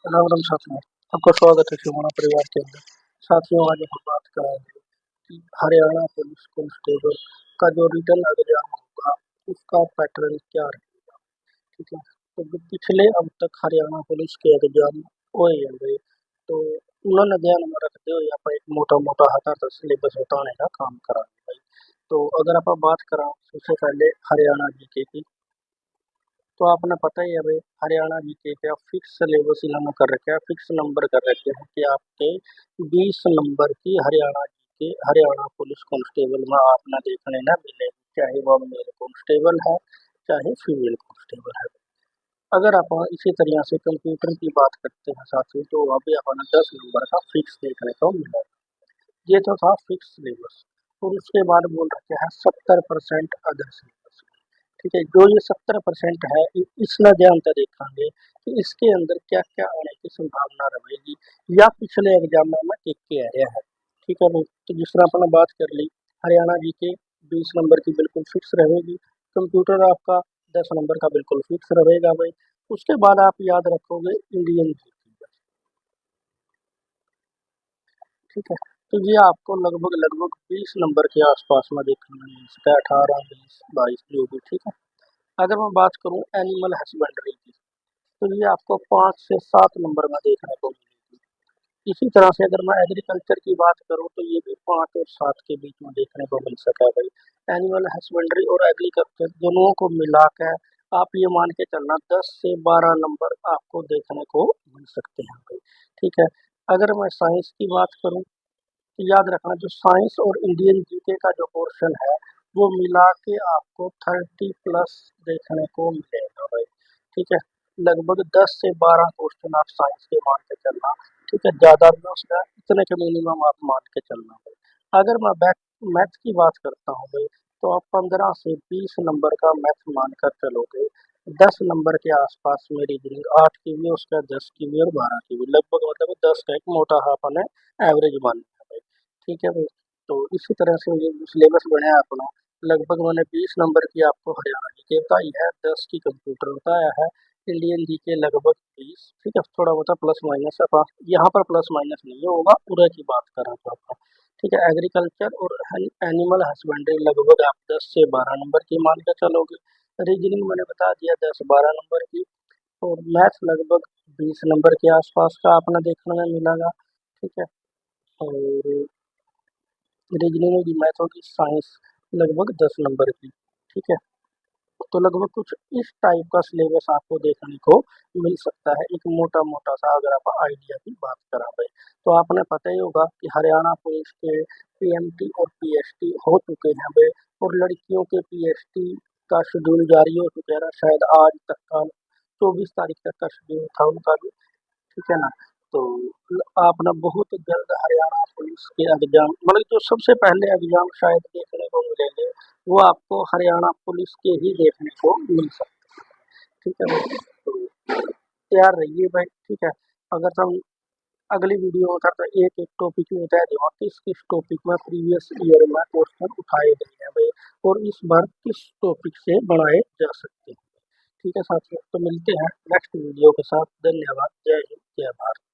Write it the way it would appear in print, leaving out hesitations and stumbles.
राम राम साथियों। आपका स्वागत है शिवमोना परिवार के अंदर। साथियों, आज हम बात करेंगे कि हरियाणा पुलिस कांस्टेबल का जो रिटर्न एग्जाम होगा उसका पैटर्न क्या रहेगा। ठीक है, तो जो पिछले अब तक हरियाणा पुलिस के एग्जाम हुए हैं तो उन्होंने ध्यान में रखते हुए यहाँ पर एक मोटा मोटा हटा सिलेबस बताने का काम करा है भाई। तो अगर आप बात करें सबसे पहले हरियाणा जीके की, तो आपने पता ही है भाई, हरियाणा जीके का फिक्स सिलेबस इन्होंने कर रखे हैं, फिक्स नंबर कर रखे हैं कि आपके 20 नंबर की Haryana GK Haryana police constable में आपने देखने ना मिले, चाहे वो मेल कांस्टेबल है चाहे फीमेल कांस्टेबल है। अगर आप इसी तरह से कंप्यूटर की बात करते हैं साथियों, तो अभी अपने 10 नंबर का फिक्स देखने को मिला। ये तो था फिक्स सिलेबस। और उसके बाद बोल रखे हैं 70% अदर सिलेबस। ठीक है, जो ये 70% है इसमें ध्यान से देखेंगे कि इसके अंदर क्या क्या आने की संभावना रहेगी या पिछले एग्जाम में के आ रहा है। ठीक है भाई, तो जिस तरह अपने बात कर ली, हरियाणा जी के 20 नंबर की बिल्कुल फिक्स रहेगी। कंप्यूटर आपका 10 नंबर का बिल्कुल फिक्स रहेगा भाई। उसके बाद आप याद रखोगे इंडियन जी। ठीक है, तो ये आपको लगभग लगभग 20 नंबर के आसपास में देखने को मिल सकता है, 18 20 22 जो भी। ठीक है, अगर मैं बात करूँ एनिमल हस्बेंड्री की, तो ये आपको 5 से 7 नंबर में देखने को मिलेगी। इसी तरह से अगर मैं एग्रीकल्चर की बात करूँ तो ये भी 5 और 7 के बीच में देखने को मिल सका है भाई। एनिमल हस्बेंड्री और एग्रीकल्चर दोनों को मिलाकर आप ये मान के चलना 10 से 12 नंबर आपको देखने को मिल सकते हैं भाई। ठीक है, अगर मैं साइंस की बात करूँ तो याद रखना, जो साइंस और इंडियन जीके का जो पोर्शन है वो मिला के आपको 30 प्लस देखने को मिलेगा भाई। ठीक है, लगभग 10 से 12 क्वेश्चन आप साइंस के मान के चलना। ठीक है, ज़्यादा भी उसका इतने के मिनिमम आप मान के चलना भाई। अगर मैं बैक मैथ की बात करता हूँ भाई, तो आप 15 से 20 नंबर का मैथ मान कर चलोगे। 10 नंबर के आसपास में रीजनिंग 8 की भी, उसका 10 की भी और 12 की भी, लगभग मतलब 10 का एक मोटा अपन एवरेज मान लिया भाई। ठीक है भाई, तो इसी तरह से ये सिलेबस बने अपना। लगभग मैंने 20 नंबर की आपको हरियाणा जीके बताई है, 10 की कंप्यूटर बताया है, इंडियन जीके लगभग 20। ठीक है, थोड़ा बहुत प्लस माइनस है, यहाँ पर प्लस माइनस नहीं होगा, पूरे की बात कर रहा था आपका। ठीक है, एग्रीकल्चर और एनिमल हस्बेंड्री लगभग आप 10 से 12 नंबर की मान के चलोगे। रीजनिंग मैंने बता दिया 10-12 नंबर की। और मैथ लगभग 20 नंबर के आसपास का आपने देखने में मिलेगा। ठीक है, और रीजनिंग होगी, मैथ होगी, साइंस लगभग 10 नंबर की। ठीक है, तो लगभग कुछ इस टाइप का सिलेबस आपको देखने को मिल सकता है, एक मोटा मोटा सा, अगर आप आइडिया की बात करा भाई। तो आपने पता ही होगा कि हरियाणा पुलिस के पीएमटी और पीएसटी हो चुके हैं भाई। और लड़कियों के पीएसटी का शेड्यूल जारी हो चुका है, शायद आज तक का 24 तारीख तक का शेड्यूल था उनका भी। ठीक है ना, तो आप ना बहुत जल्द हरियाणा पुलिस के एग्जाम, मतलब जो सबसे पहले एग्जाम शायद देखने को मिलेंगे वो आपको हरियाणा पुलिस के ही देखने को मिल सकते हैं। ठीक है भाई, तो तैयार रहिए भाई। ठीक है, अगर हम अगली वीडियो में तो एक एक टॉपिक में बता दूंगा किस किस टॉपिक में प्रीवियस ईयर में क्वेश्चन उठाए गए हैं भाई, और इस बार किस टॉपिक से बनाए जा सकते हैं। ठीक है साथियों, तो मिलते हैं नेक्स्ट वीडियो के साथ। धन्यवाद, जय हिंद, जय भारत।